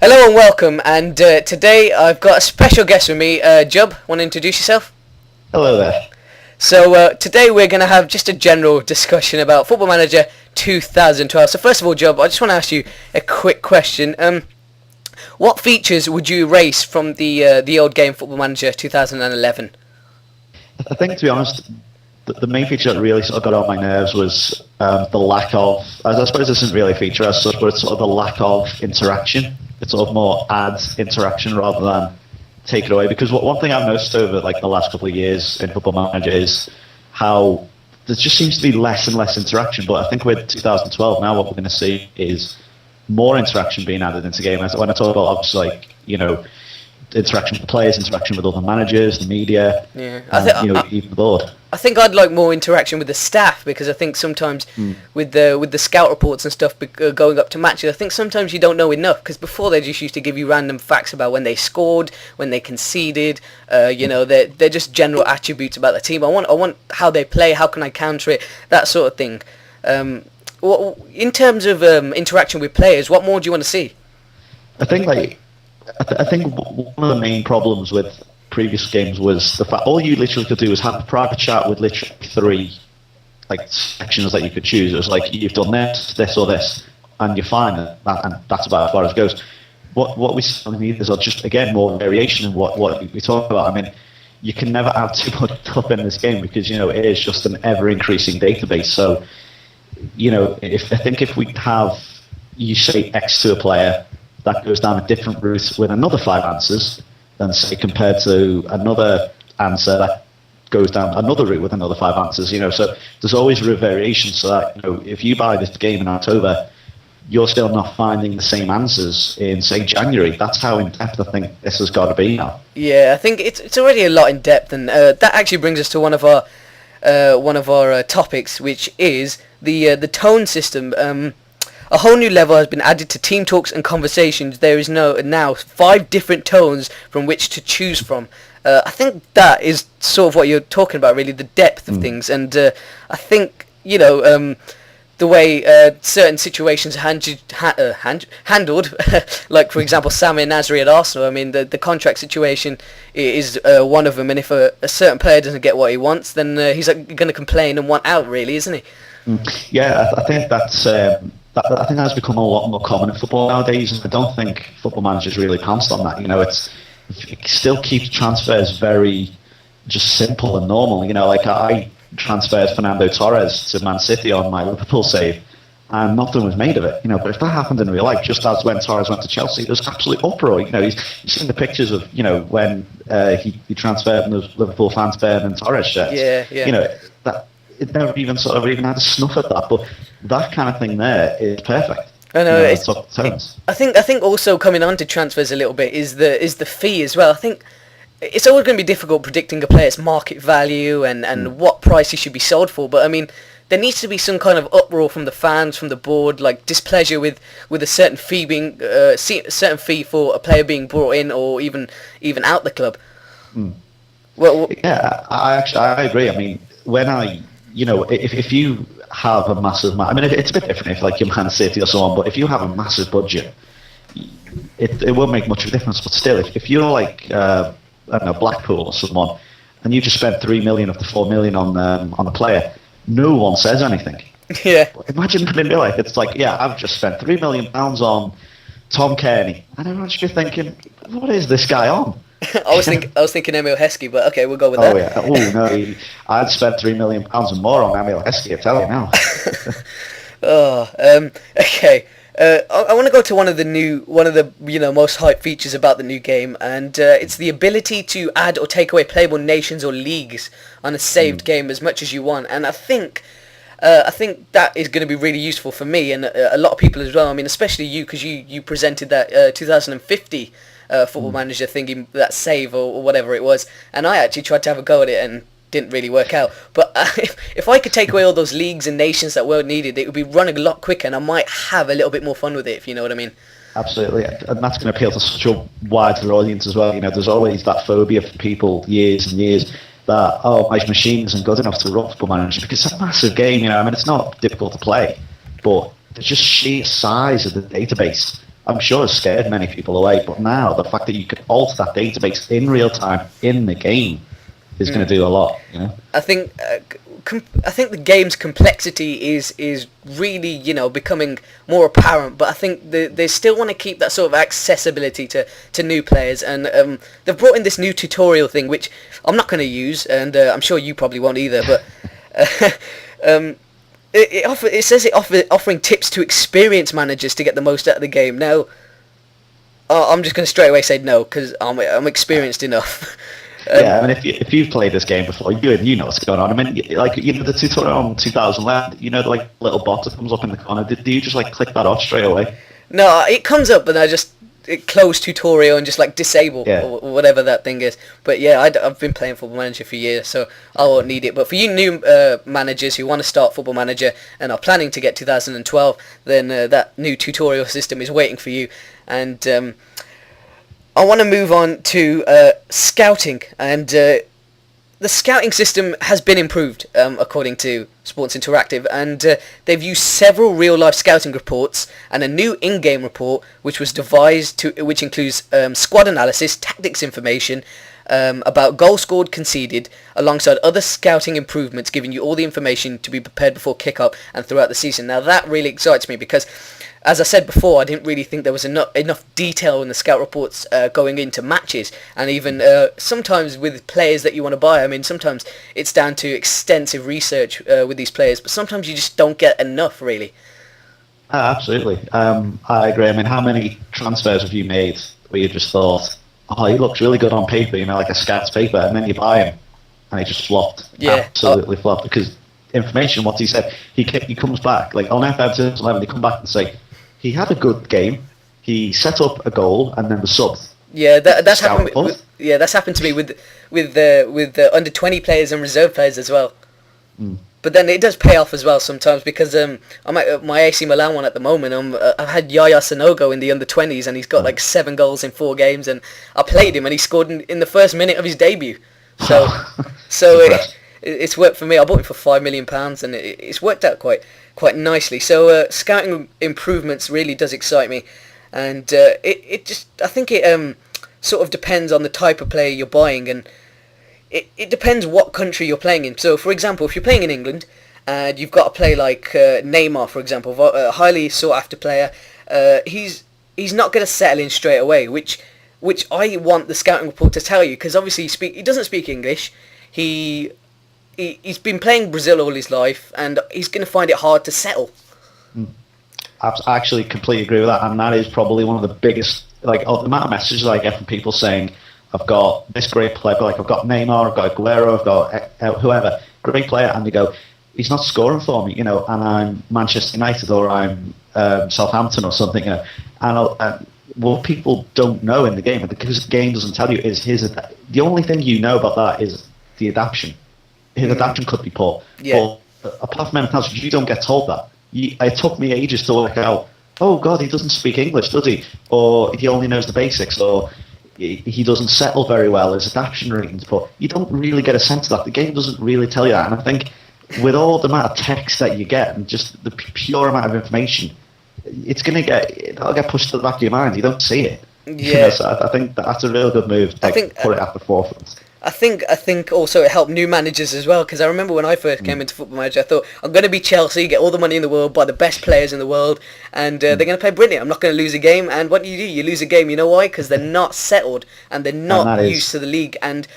Hello and welcome, and today I've got a special guest with me, Jub. Want to introduce yourself? Hello there. So today we're going to have just a general discussion about Football Manager 2012. So first of all, Jub, I just want to ask you a quick question. What features would you erase from the old game Football Manager 2011? I think, to be honest, the main feature that really sort of got on my nerves was the lack of, I suppose this isn't really a feature as such, but it's sort of the lack of interaction. It's sort of more adds interaction rather than take it away. Because one thing I've noticed over like the last couple of years in Football Manager is how there just seems to be less and less interaction. But I think with 2012 now, what we're going to see is more interaction being added into the game. When I talk about obviously, like, interaction with the players, interaction with other managers, the media, even the board. I think I'd like more interaction with the staff, because I think sometimes with the scout reports and stuff going up to matches, I think sometimes you don't know enough, because before they just used to give you random facts about when they scored, when they conceded, they're just general attributes about the team. I want how they play, how can I counter it, that sort of thing. In terms of interaction with players, what more do you want to see? I think one of the main problems with previous games was the fact all you literally could do was have a private chat with literally 3 sections that you could choose. It was like, you've done this or this, and you're fine, and that's about as far as it goes. What we need is just, again, more variation in what we talk about. I mean, you can never add too much stuff in this game because it is just an ever-increasing database. So, if we have, you say X to a player, that goes down a different route with another 5 answers than, say, compared to another answer that goes down another route with another 5 answers. So there's always a variation, so that if you buy this game in October, you're still not finding the same answers in, say, January. That's how in depth I think this has got to be now. Yeah, I think it's already a lot in depth, and that actually brings us to one of our topics, which is the tone system. A whole new level has been added to team talks and conversations. There is now 5 different tones from which to choose from. I think that is sort of what you're talking about, really, the depth of things. And I think, the way certain situations are handled, like, for example, Sami Nasri at Arsenal. I mean, the contract situation is one of them. And if a certain player doesn't get what he wants, then he's going to complain and want out, really, isn't he? Yeah, I think that's... I think that's become a lot more common in football nowadays, and I don't think Football Manager's really pounced on that. It still keeps transfers very just simple and normal. Like I transferred Fernando Torres to Man City on my Liverpool save, and nothing was made of it. But if that happened in real life, just as when Torres went to Chelsea, there's absolute uproar. You've seen the pictures of when he transferred and those Liverpool fans bearing Torres shirts. Yeah. That it never even had a snuff at that, but that kind of thing there is perfect. I know. I think also coming on to transfers a little bit is the fee as well. I think it's always going to be difficult predicting a player's market value and what price he should be sold for. But I mean, there needs to be some kind of uproar from the fans, from the board, like displeasure with a certain fee being certain fee for a player being brought in or even out the club. Well, yeah, I agree. I mean, when if you have a massive... I mean, it's a bit different if, like, you're Man City or so on, but if you have a massive budget, it won't make much of a difference. But still, if you're like, I don't know, Blackpool or someone, and you just spent 3 million of the 4 million on a player, no one says anything. Yeah. Imagine in real life, it's like, yeah, I've just spent £3 million on Tom Kearney, and everyone should be thinking, what is this guy on? I was thinking Emil Heskey, but okay, we'll go with that. Oh yeah. Oh no, I'd spent £3 million and more on Emil Heskey. I tell you now. Okay. I want to go to one of the most hyped features about the new game, and it's the ability to add or take away playable nations or leagues on a saved game as much as you want. And I think that is going to be really useful for me and a lot of people as well. I mean, especially you, because you presented that 2050 Football Manager thingy, that save or whatever it was, and I actually tried to have a go at it and didn't really work out. But if I could take away all those leagues and nations that weren't needed, it would be running a lot quicker, and I might have a little bit more fun with it, if you know what I mean. Absolutely, and that's going to appeal to such a wider audience as well. There's always that phobia for people years and years that, my machine isn't good enough to run Football Manager, because it's a massive game. I mean, it's not difficult to play, but the just sheer size of the database I'm sure has scared many people away. But now the fact that you could alter that database in real time in the game is going to do a lot. You know, I think I think the game's complexity is really becoming more apparent, but I think they still want to keep that sort of accessibility to new players, and they've brought in this new tutorial thing, which I'm not going to use, and I'm sure you probably won't either. But it says offering tips to experienced managers to get the most out of the game. Now, I'm just going to straight away say no, because I'm experienced enough. Yeah, I mean, if you've played this game before, you know what's going on. I mean, like, the tutorial on 2011, like little box that comes up in the corner. Do you just like click that off straight away? No, it comes up and I just close tutorial and just like disable or whatever that thing is. But yeah, I've been playing Football Manager for years, so I won't need it. But for you new managers who want to start Football Manager and are planning to get 2012, then that new tutorial system is waiting for you. And I want to move on to scouting, and the scouting system has been improved according to Sports Interactive, and they've used several real-life scouting reports and a new in-game report which was devised which includes squad analysis, tactics information about goals scored, conceded, alongside other scouting improvements, giving you all the information to be prepared before kick-up and throughout the season. Now that really excites me because, as I said before, I didn't really think there was enough detail in the scout reports going into matches, and even sometimes with players that you want to buy. I mean, sometimes it's down to extensive research with these players, but sometimes you just don't get enough, really. Absolutely. I agree. I mean, how many transfers have you made where you just thought, oh, he looks really good on paper, like a scout's paper, and then you buy him, and he just flopped. Yeah. Absolutely flopped, because information, what he said, he comes back, like on FF 2011, they come back and say, he had a good game. He set up a goal and then was subbed. Yeah, that's happened. That's happened to me with the under 20 players and reserve players as well. Mm. But then it does pay off as well sometimes, because I'm at my AC Milan one at the moment. I've had Yaya Sanogo in the under 20s, and he's got like 7 goals in 4 games, and I played him and he scored in the first minute of his debut. So it's worked for me. I bought him for £5 million, and it's worked out quite nicely. So scouting improvements really does excite me, and I think it sort of depends on the type of player you're buying, and it depends what country you're playing in. So for example, if you're playing in England and you've got a player like Neymar, for example, a highly sought after player, he's not going to settle in straight away, which I want the scouting report to tell you, because obviously he doesn't speak English. He's been playing Brazil all his life, and he's going to find it hard to settle. I actually completely agree with that, and that is probably one of the biggest, like, the amount of messages I get from people saying, I've got this great player, like I've got Neymar, I've got Aguero, I've got whoever, great player, and they go, he's not scoring for me, and I'm Manchester United or I'm Southampton or something, and what people don't know in the game, because the game doesn't tell you, is the only thing you know about that is the adaptation. His adaptation could be poor. Yeah. But apart from anything else, you don't get told that. It took me ages to work out, oh God, he doesn't speak English, does he? Or he only knows the basics, or he doesn't settle very well, his adaptation ratings, but you don't really get a sense of that. The game doesn't really tell you that, and I think with all the amount of text that you get and just the pure amount of information, it'll get pushed to the back of your mind. You don't see it. Yeah. So I think that's a real good move to put it at the forefront. I think also it helped new managers as well, because I remember when I first came into Football Manager, I thought, I'm going to be Chelsea, get all the money in the world, buy the best players in the world, and they're going to play brilliant. I'm not going to lose a game, and what do? You lose a game. You know why? Because they're not settled, and they're not used to the league. And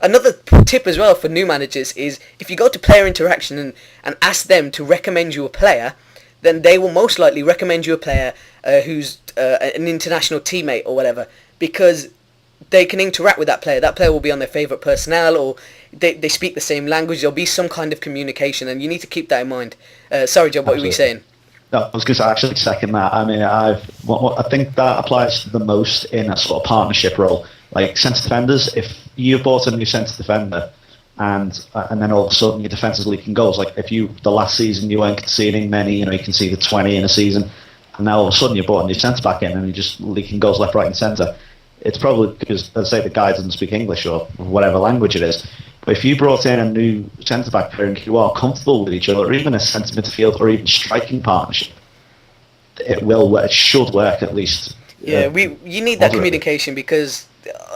another tip as well for new managers is, if you go to player interaction and ask them to recommend you a player, then they will most likely recommend you a player who's an international teammate or whatever, because they can interact with that player. That player will be on their favourite personnel, or they speak the same language. There'll be some kind of communication, and you need to keep that in mind. Sorry, Job, what were you saying? No, I was going to say, actually second that. I mean, I think that applies the most in a sort of partnership role. Like centre defenders, if you bought a new centre defender, and then all of a sudden your defence is leaking goals. Like if the last season you weren't conceding many, you conceded 20 in a season, and now all of a sudden you brought a new centre back in and you're just leaking goals left, right, and centre. It's probably because, as I say, the guy doesn't speak English or whatever language it is. But if you brought in a new centre-back player and you are comfortable with each other, or even a centre midfield or even striking partnership, it should work at least. Yeah, you need that communication, because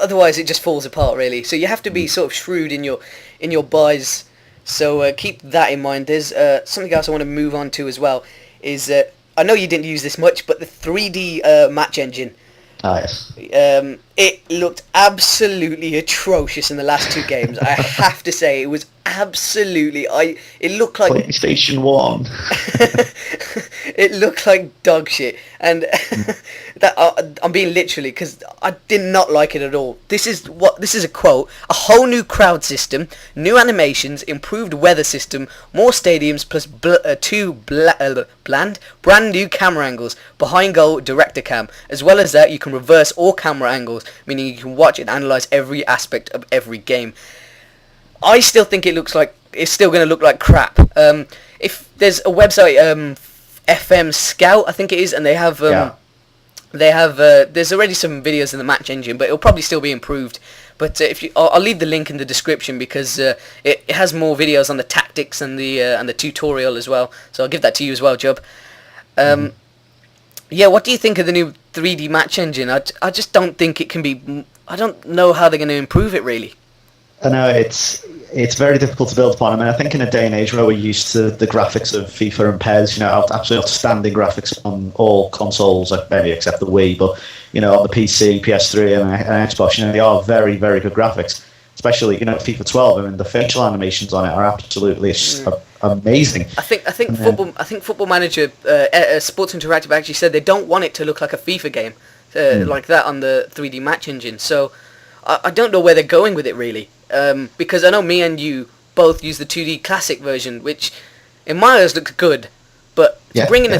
otherwise it just falls apart really. So you have to be sort of shrewd in your buys. So keep that in mind. There's something else I want to move on to as well. Is I know you didn't use this much, but the 3D match engine. Ah, yes. It looked absolutely atrocious in the last two games. I have to say, it was absolutely. It looked like PlayStation 1. It looked like dog shit, and that I'm being literally, because I did not like it at all. This is a quote: a whole new crowd system, new animations, improved weather system, more stadiums, plus brand new camera angles, behind goal director cam. As well as that, you can reverse all camera angles, meaning you can watch and analyze every aspect of every game. I still think it's still going to look like crap. If there's a website, FM Scout, I think it is, and they have there's already some videos in the match engine, but it'll probably still be improved. But I'll leave the link in the description, because it has more videos on the tactics and the tutorial as well. So I'll give that to you as well, Jub. Yeah, what do you think of the new 3D match engine? I just don't think it can be. I don't know how they're going to improve it really. I know it's very difficult to build upon. I mean, I think in a day and age where we're used to the graphics of FIFA and PES, absolutely outstanding graphics on all consoles, maybe except the Wii, but on the PC, PS3, and Xbox, they are very, very good graphics. Especially FIFA 12. I mean, the facial animations on it are absolutely amazing. I think Football Manager, Sports Interactive actually said they don't want it to look like a FIFA game like that on the 3D match engine. So I don't know where they're going with it really. Because I know me and you both use the 2D classic version, which in my eyes looks good, but to bring in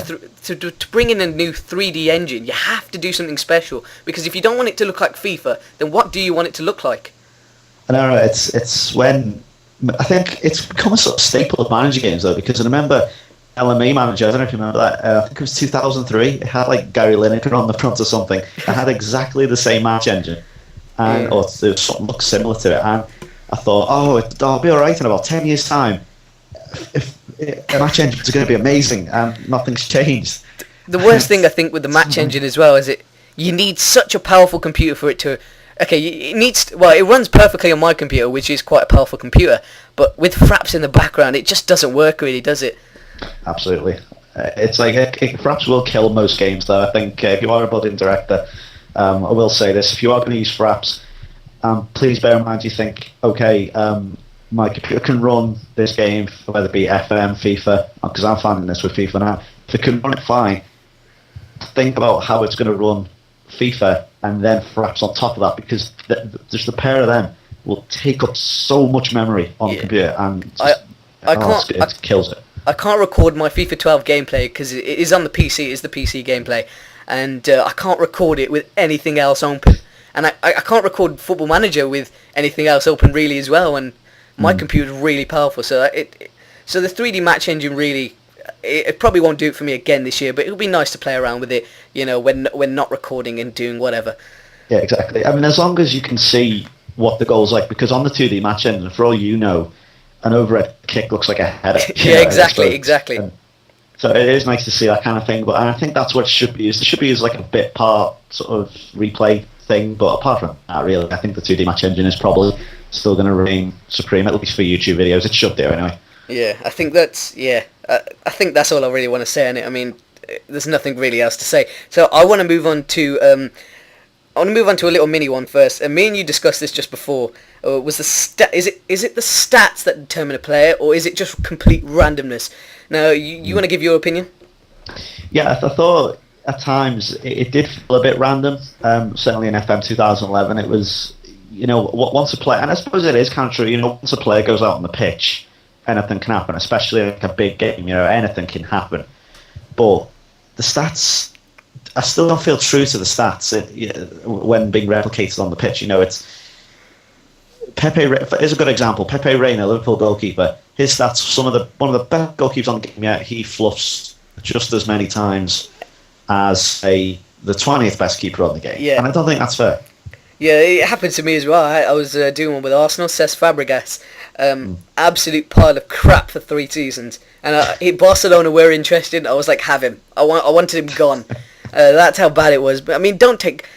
a new 3D engine, you have to do something special, because if you don't want it to look like FIFA, then what do you want it to look like? I don't know. It's when I think it's become a sort of staple of manager games though, because I remember LMA Manager. I don't know if you remember that. I think it was 2003. It had like Gary Lineker on the front or something. It had exactly the same match engine, or something looked similar to it, and I thought, it'll be all right in about 10 years' time. If a match engine is going to be amazing, and nothing's changed. The worst thing I think with the match engine as well is you need such a powerful computer for it to. Okay, it runs perfectly on my computer, which is quite a powerful computer, but with fraps in the background, it just doesn't work really, does it? Absolutely. It's like fraps will kill most games, though. I think if you are a budding director, I will say this: if you are going to use fraps, please bear in mind you think, okay, my computer can run this game, whether it be FM, FIFA, because I'm finding this with FIFA now. If it can run it fine, think about how it's going to run FIFA and then fraps on top of that, because just the pair of them will take up so much memory on the computer, and it kills it. I can't record my FIFA 12 gameplay because it is on the PC. It is the PC gameplay, and I can't record it with anything else open. And I can't record Football Manager with anything else open really as well, and my computer's really powerful. So so the 3D match engine really, it probably won't do it for me again this year, but it'll be nice to play around with it, when not recording and doing whatever. Yeah, exactly. I mean, as long as you can see what the goal's like, because on the 2D match engine, for all you know, an overhead kick looks like a header. Yeah, exactly. And so it is nice to see that kind of thing, but I think that's what it should be used. It should be used like a bit part sort of replay thing, but apart from that, really, I think the 2D match engine is probably still going to reign supreme, at least for YouTube videos. It should do anyway. Yeah, I think that's all I really want to say on it. I mean, there's nothing really else to say. So I want to move on to a little mini one first. And me and you discussed this just before. Was the is it the stats that determine a player, or is it just complete randomness? Now, you want to give your opinion? Yeah, I thought at times it did feel a bit random. Certainly in FM 2011, it was, once a player, and I suppose it is kind of true. Once a player goes out on the pitch, anything can happen, especially like a big game. Anything can happen. But the stats, I still don't feel true to the stats when being replicated on the pitch. It's Pepe is a good example. Pepe Reina, Liverpool goalkeeper. His stats, one of the best goalkeepers on the game yet. He fluffs just as many times as the 20th best keeper on the game. Yeah. And I don't think that's fair. Yeah, it happened to me as well. I was doing one with Arsenal, Cesc Fabregas. Absolute pile of crap for 3 seasons. And Barcelona were interested. I was like, have him. I wanted him gone. That's how bad it was. But I mean, don't take